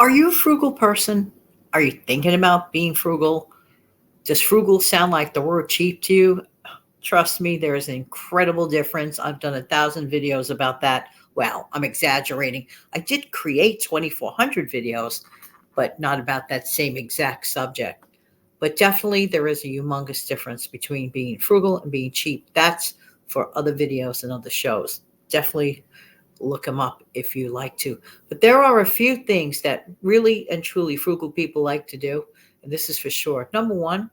Are you a frugal person? Are you thinking about being frugal? Does frugal sound like the word cheap to you? Trust me, there is an incredible difference. I've done 1,000 videos about that. Well, I'm exaggerating. I did create 2,400 videos, but not about that same exact subject. But definitely, there is a humongous difference between being frugal and being cheap. That's for other videos and other shows. Definitely look them up if you like to. But there are a few things that really and truly frugal people like to do, and this is for sure. Number one,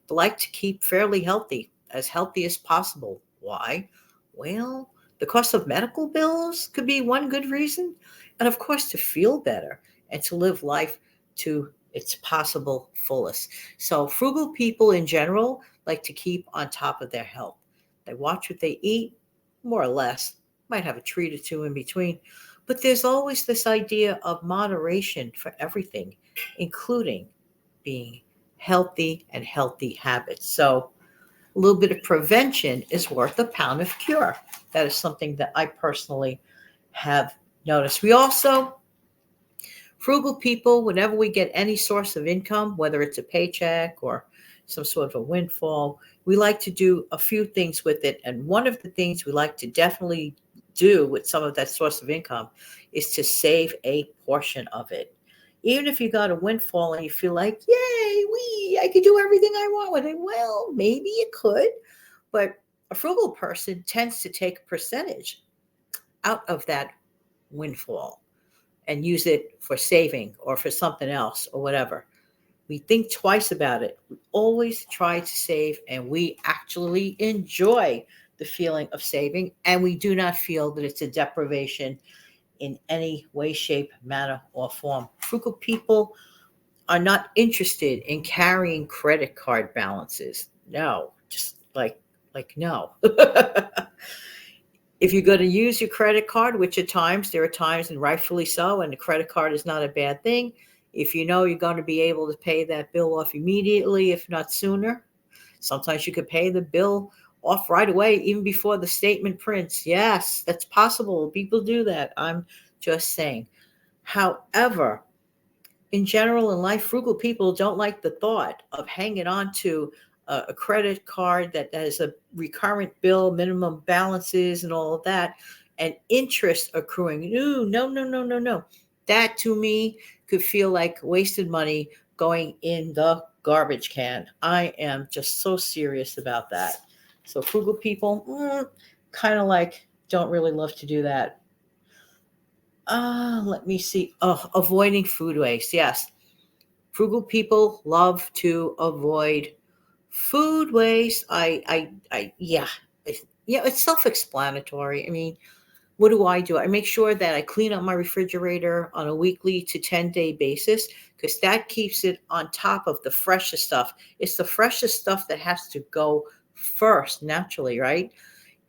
they like to keep fairly healthy as possible. Why? Well, the cost of medical bills could be one good reason, and of course, to feel better and to live life to its possible fullest. So, frugal people in general like to keep on top of their health. They watch what they eat, more or less, might have a treat or two in between. But there's always this idea of moderation for everything, including being healthy and healthy habits. So a little bit of prevention is worth a pound of cure. That is something that I personally have noticed. We also, frugal people, whenever we get any source of income, whether it's a paycheck or some sort of a windfall, we like to do a few things with it. And one of the things we like to definitely do with some of that source of income is to save a portion of it. Even if you got a windfall and you feel like, yay, I could do everything I want with it. Well, maybe you could, but a frugal person tends to take a percentage out of that windfall and use it for saving or for something else or whatever. We think twice about it. We always try to save, and we actually enjoy the feeling of saving, and we do not feel that it's a deprivation in any way, shape, manner, or form. Frugal people are not interested in carrying credit card balances. No, just like no. If you're going to use your credit card, which at times, there are times, and rightfully so, and the credit card is not a bad thing. If you know you're going to be able to pay that bill off immediately, if not sooner, sometimes you could pay the bill off right away, even before the statement prints. Yes, that's possible. People do that. I'm just saying. However, in general in life, frugal people don't like the thought of hanging on to a credit card that has a recurrent bill, minimum balances, and all of that, and interest accruing. No, no, no, no, no, no. That to me could feel like wasted money going in the garbage can. I am just so serious about that. So, frugal people, kind of like, don't really love to do that. Let me see. Oh, avoiding food waste. Yes. Frugal people love to avoid food waste. Yeah. Yeah, it's self-explanatory. I mean, what do? I make sure that I clean up my refrigerator on a weekly to 10-day basis because that keeps it on top of the freshest stuff. It's the freshest stuff that has to go first naturally, right?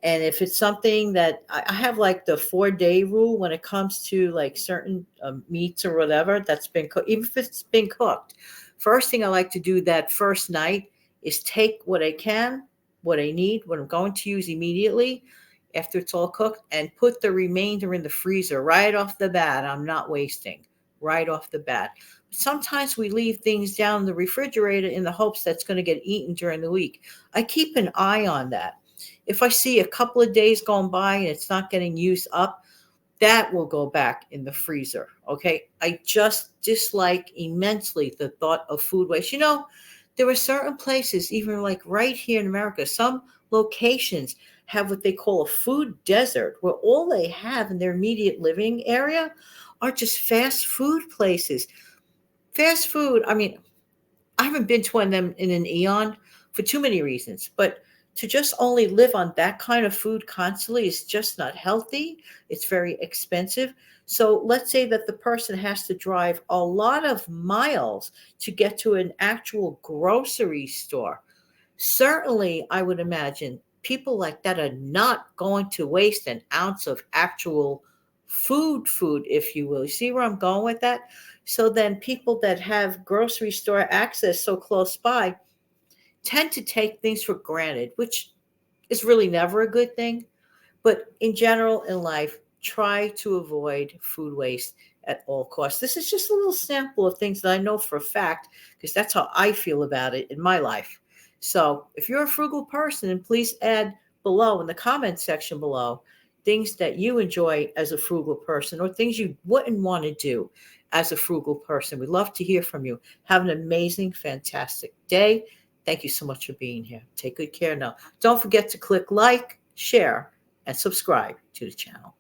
And if it's something that I have like the 4-day rule when it comes to like certain meats or whatever that's been cooked, even if it's been cooked. First thing I like to do that first night is take what I can, what I need, what I'm going to use immediately after it's all cooked, and put the remainder in the freezer right off the bat. I'm not wasting right off the bat. Sometimes we leave things down in the refrigerator in the hopes that's going to get eaten during the week. I keep an eye on that. If I see a couple of days going by and it's not getting used up, that will go back in the freezer. Okay. I just dislike immensely the thought of food waste. There are certain places, even like right here in America, some locations have what they call a food desert, where all they have in their immediate living area are just fast food places. Fast food, I mean, I haven't been to one of them in an eon for too many reasons, but to just only live on that kind of food constantly is just not healthy. It's very expensive. So let's say that the person has to drive a lot of miles to get to an actual grocery store. Certainly, I would imagine people like that are not going to waste an ounce of actual food, if you will. You see where I'm going with that? So then people that have grocery store access so close by tend to take things for granted, which is really never a good thing. But in general, in life, Try to avoid food waste at all costs. This is just a little sample of things that I know for a fact, because that's how I feel about it in my life. So if you're a frugal person, please add below in the comment section below things that you enjoy as a frugal person or things you wouldn't want to do as a frugal person. We'd love to hear from you. Have an amazing, fantastic day. Thank you so much for being here. Take good care now. Don't forget to click like, share, and subscribe to the channel.